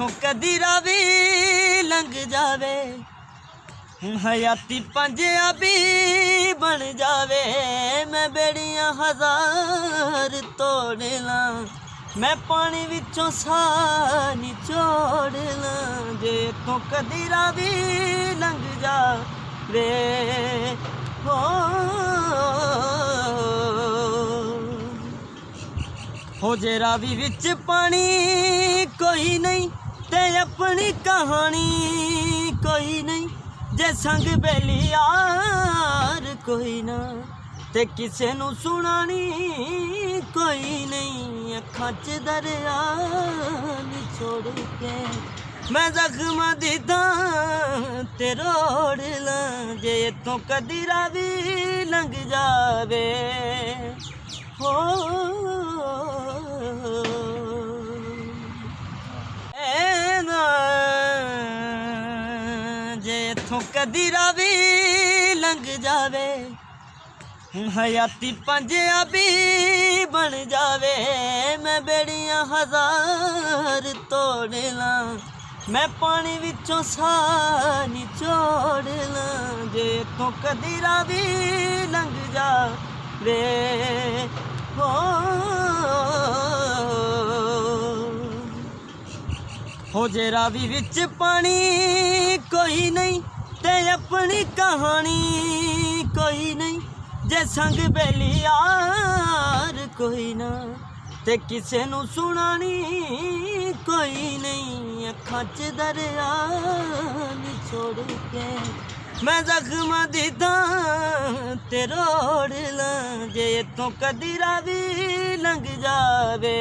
इथों कदी रावी लंघ जावे, हयाती पंजाबी बन जावे। मैं बेड़ियां हजार तोड़ लां, मैं पानी विचों साह निचोड़ लां। जे इथों कदी रावी लंघ जावे हो जे रावी विच पानी कोई नहीं ते अपनी कहानी कोई नहीं। जे संग बेली यार कोई ना ते किसे नू सुनानी कोई नहीं। अखां च दरिया छोड़ के मैं जख्म दी थां ते रोड़ लां। जे इथों कदी रावी लंघ जावे हो जे इथों कदी रावी लंघ जावे, हयाती पंजाबी बन जावे। मैं बेड़ियां हजार तोड़ लां, मैं पानी विचों साह निचोड़ लां। जे इथों कदी रावी लंघ जावे हो जे रावी विच पानी कोई नहीं ते अपनी कहानी कोई नहीं। जे संग बेली यार कोई ना ते किसे नू सुनानी कोई नहीं। अखां च दरिया छोड़ के मैं जख्म दी थां ते रोड़ लां। जे इथों कदी रावी लंघ जावे।